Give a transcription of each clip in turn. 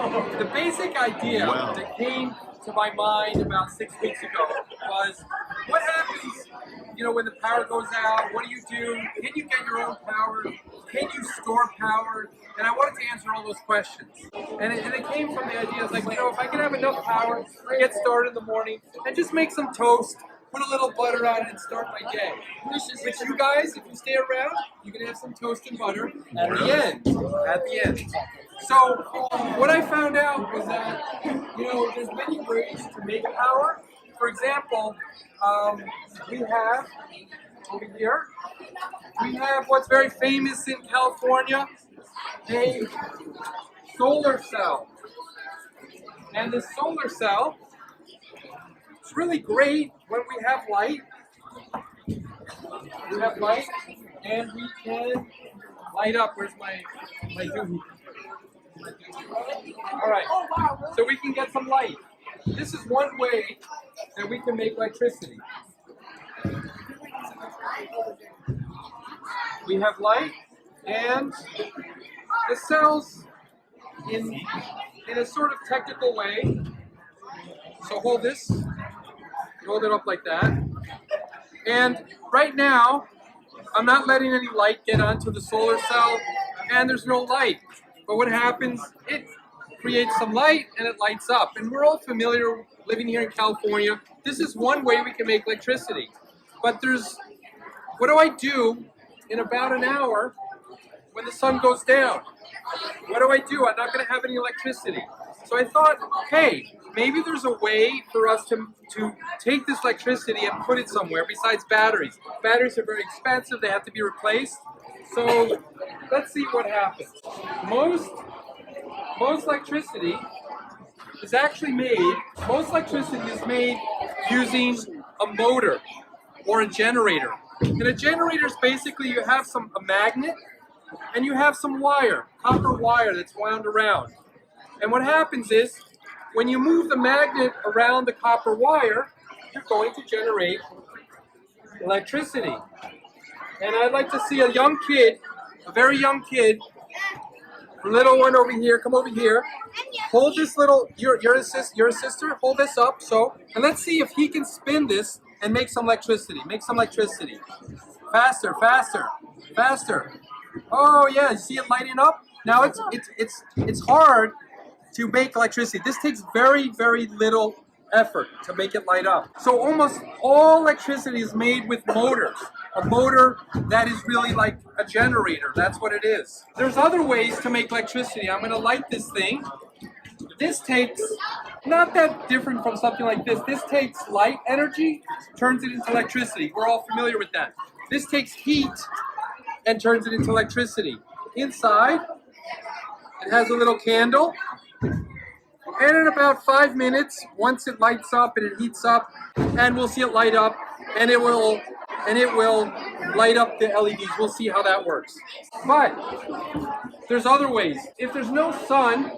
The basic idea that came to my mind about 6 weeks ago was, what happens, when the power goes out? What do you do? Can you get your own power? Can you store power? And I wanted to answer all those questions. And it came from the idea, like, if I can have enough power, get started in the morning, and just make some toast, put a little butter on it, and start my day. Which you guys, if you stay around, you can have some toast and butter at the end. So what I found out was that, there's many ways to make power. For example, we have over here, we have what's very famous in California, a solar cell. And the solar cell, it's really great when we have light. We have light, and we can light up. Where's my doohickey? All right, so we can get some light. This is one way that we can make electricity. We have light, and the cells in a sort of technical way. So hold this, hold it up like that. And right now, I'm not letting any light get onto the solar cell, and there's no light. But what happens, it creates some light and it lights up. And we're all familiar living here in California. This is one way we can make electricity. But what do I do in about an hour when the sun goes down? What do I do? I'm not going to have any electricity. So I thought, hey, maybe there's a way for us to take this electricity and put it somewhere besides batteries. Batteries are very expensive. They have to be replaced. So let's see what happens. Most electricity is actually made, using a motor or a generator. And a generator is basically, you have a magnet and you have some wire, copper wire that's wound around. And what happens is, when you move the magnet around the copper wire, you're going to generate electricity. And I'd like to see a young kid, a very young kid, a little one over here, come over here. Hold this little, you're a sister, hold this up, and let's see if he can spin this and make some electricity. Faster, faster, faster. Oh yeah, you see it lighting up? Now it's hard to make electricity. This takes very, very little effort to make it light up. So almost all electricity is made with motors. A motor that is really like a generator. That's what it is. There's other ways to make electricity. I'm going to light this thing. This takes, not that different from something like this. This takes light energy, turns it into electricity. We're all familiar with that. This takes heat and turns it into electricity. Inside, it has a little candle. And in about 5 minutes, once it lights up and it heats up, and we'll see it light up, and it will light up the LEDs. We'll see how that works. But there's other ways. If there's no sun,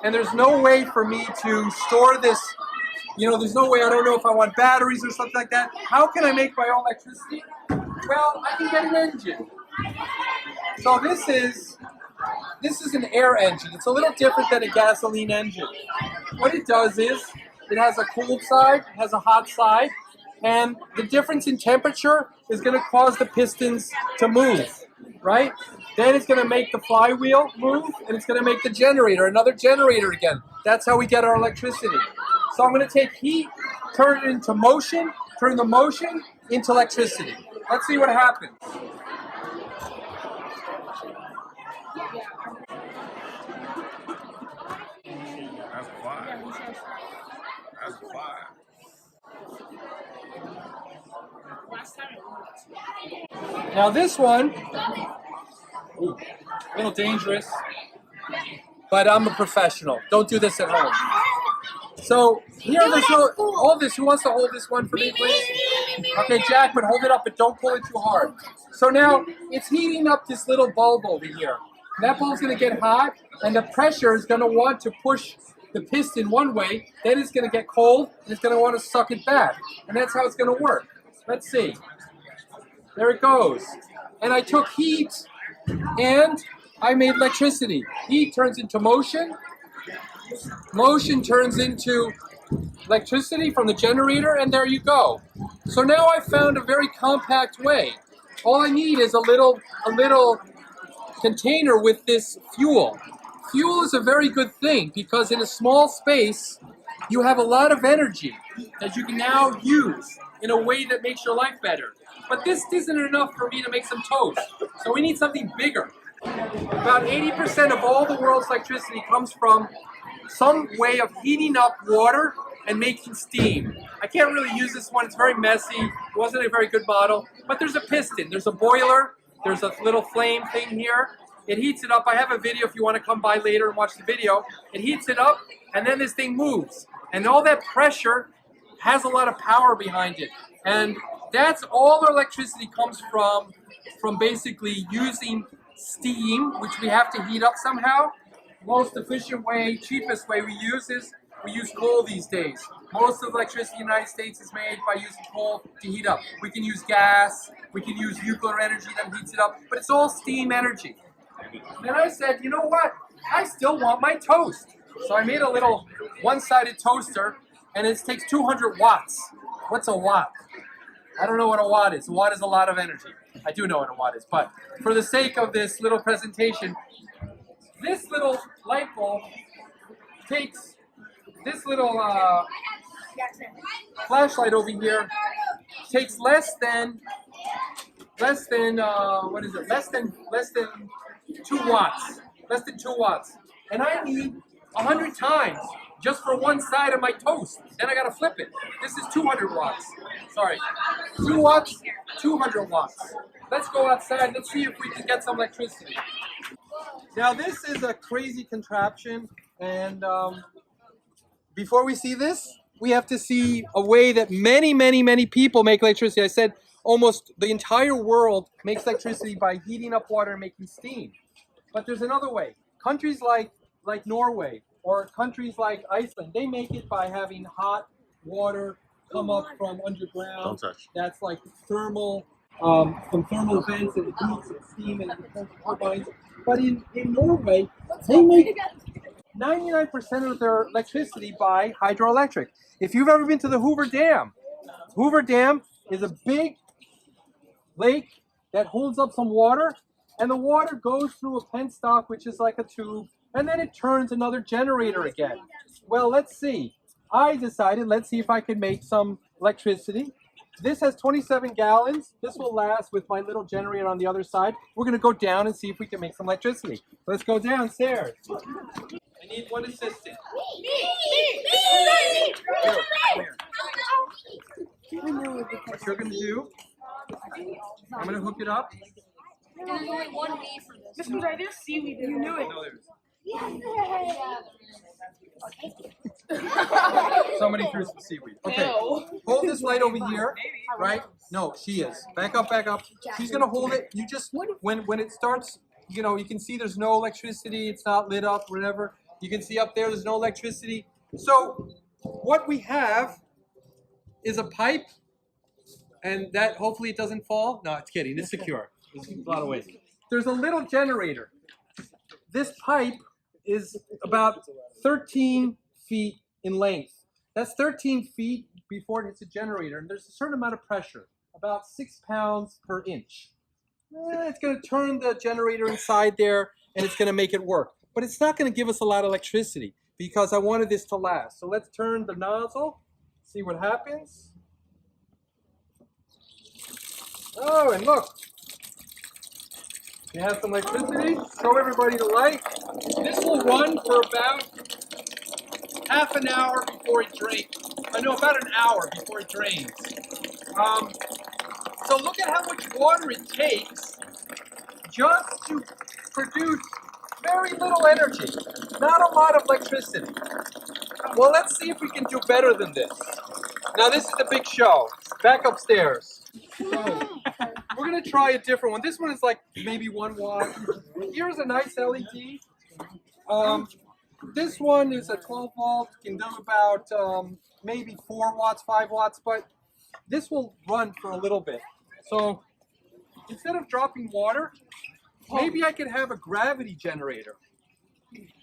and there's no way for me to store this, there's no way, I don't know if I want batteries or something like that. How can I make my own electricity? Well, I can get an engine. So this is an air engine. It's a little different than a gasoline engine. What it does is, it has a cold side, it has a hot side, and the difference in temperature is going to cause the pistons to move, right? Then it's going to make the flywheel move, and it's going to make the generator, another generator again. That's how we get our electricity. So I'm going to take heat, turn it into motion, turn the motion into electricity. Let's see what happens. That's fire. That's fire. Now this one, a little dangerous, but I'm a professional. Don't do this at home. So here, hold this. Who wants to hold this one for me, please? Okay, Jack, but hold it up, but don't pull it too hard. So now it's heating up this little bulb over here. That bulb's going to get hot, and the pressure is going to want to push the piston one way. Then it's going to get cold, and it's going to want to suck it back. And that's how it's going to work. Let's see. There it goes. And I took heat, and I made electricity. Heat turns into motion, motion turns into electricity from the generator, and there you go. So now I found a very compact way. All I need is a little container with this fuel. Fuel is a very good thing because in a small space, you have a lot of energy that you can now use in a way that makes your life better. But this isn't enough for me to make some toast. So we need something bigger. About 80% of all the world's electricity comes from some way of heating up water and making steam. I can't really use this one, it's very messy, it wasn't a very good model, but there's a piston, there's a boiler, there's a little flame thing here. It heats it up. I have a video if you want to come by later and watch the video. It heats it up, and then this thing moves. And all that pressure has a lot of power behind it. And that's all our electricity comes from basically using steam, which we have to heat up somehow. Most efficient way, cheapest way we use coal these days. Most of the electricity in the United States is made by using coal to heat up. We can use gas, we can use nuclear energy that heats it up, but it's all steam energy. Then I said, you know what? I still want my toast. So I made a little one-sided toaster, and it takes 200 watts. What's a watt? I don't know what a watt is. A watt is a lot of energy. I do know what a watt is, but for the sake of this little presentation, this little light bulb takes this little flashlight over here takes less than what is it? Less than 2 watts. Less than 2 watts. And I need 100 times just for one side of my toast. Then I gotta flip it. This is 200 watts. Sorry. 2 watts, 200 watts. Let's go outside. Let's see if we can get some electricity. Now this is a crazy contraption, and before we see this, we have to see a way that many people make electricity. I said almost the entire world makes electricity by heating up water and making steam. But there's another way. Countries like Norway or countries like Iceland, they make it by having hot water come up from underground. Don't touch. That's like thermal, from thermal vents and heats and steam and turbines. But in Norway, they make 99% of their electricity by hydroelectric. If you've ever been to the Hoover Dam is a big lake that holds up some water, and the water goes through a penstock, which is like a tube, and then it turns another generator again. Well, let's see. I decided, let's see if I can make some electricity. This has 27 gallons. This will last with my little generator on the other side. We're going to go down and see if we can make some electricity. Let's go downstairs. I need one assistant. What you're going to do, I'm going to hook it up. There's only one me for this. This was idea seaweed. You knew it. No, somebody threw some seaweed. Okay, hold this light over here, right? No, she is. Back up, back up. She's gonna hold it. You just, when it starts, you know, you can see there's no electricity. It's not lit up, whatever. You can see up there's no electricity. So what we have is a pipe, and that hopefully it doesn't fall. No, it's kidding. It's secure. There's a lot of ways. There's a little generator. This pipe is about 13 feet in length. That's 13 feet before it hits a generator, and there's a certain amount of pressure, about 6 pounds per inch. It's going to turn the generator inside there, and it's going to make it work. But it's not going to give us a lot of electricity because I wanted this to last. So let's turn the nozzle, see what happens. Oh, and look. You have some electricity. Show everybody the light. This will run for about half an hour before it drains. No, about an hour before it drains. So look at how much water it takes just to produce very little energy. Not a lot of electricity. Well, let's see if we can do better than this. Now this is the big show. Back upstairs. So, we're going to try a different one. This one is like maybe 1 watt. Here's a nice LED. This one is a 12 volt, can do about maybe 4 watts, 5 watts, but this will run for a little bit. So instead of dropping water, maybe I could have a gravity generator.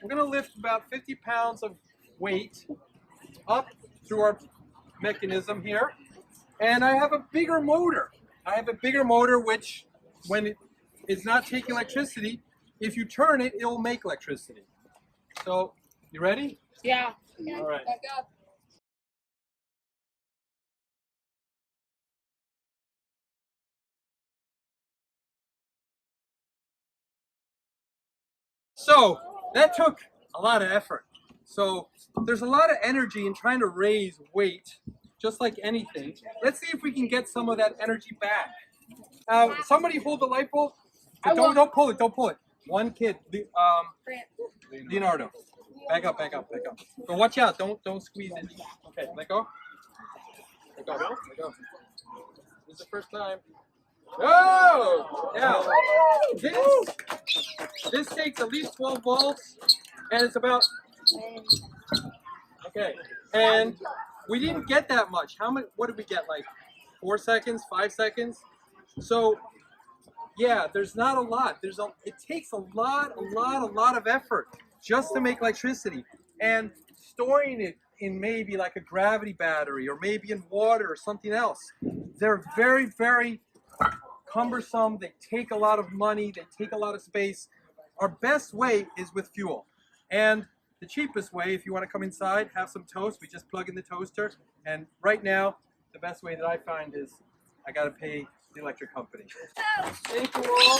we're gonna lift about 50 pounds of weight up through our mechanism here. And I have a bigger motor. I have a bigger motor which, when it is not taking electricity, if you turn it, it'll make electricity. So, you ready? Yeah. All right. Back up. So, that took a lot of effort. So, there's a lot of energy in trying to raise weight, just like anything. Let's see if we can get some of that energy back. Somebody hold the light bulb. But don't pull it, don't pull it. One kid, Leonardo. Back up. But watch out, don't squeeze in. Okay, let go. Let go. This is the first time. Oh! Now, this takes at least 12 volts, and it's about, okay, and we didn't get that much. How much, what did we get, like 4 seconds, 5 seconds? So, yeah, there's not a lot. It takes a lot of effort just to make electricity. And storing it in maybe like a gravity battery or maybe in water or something else. They're very, very cumbersome. They take a lot of money. They take a lot of space. Our best way is with fuel. And the cheapest way, if you want to come inside, have some toast, we just plug in the toaster. And right now, the best way that I find is I got to pay the electric company. Thank you all.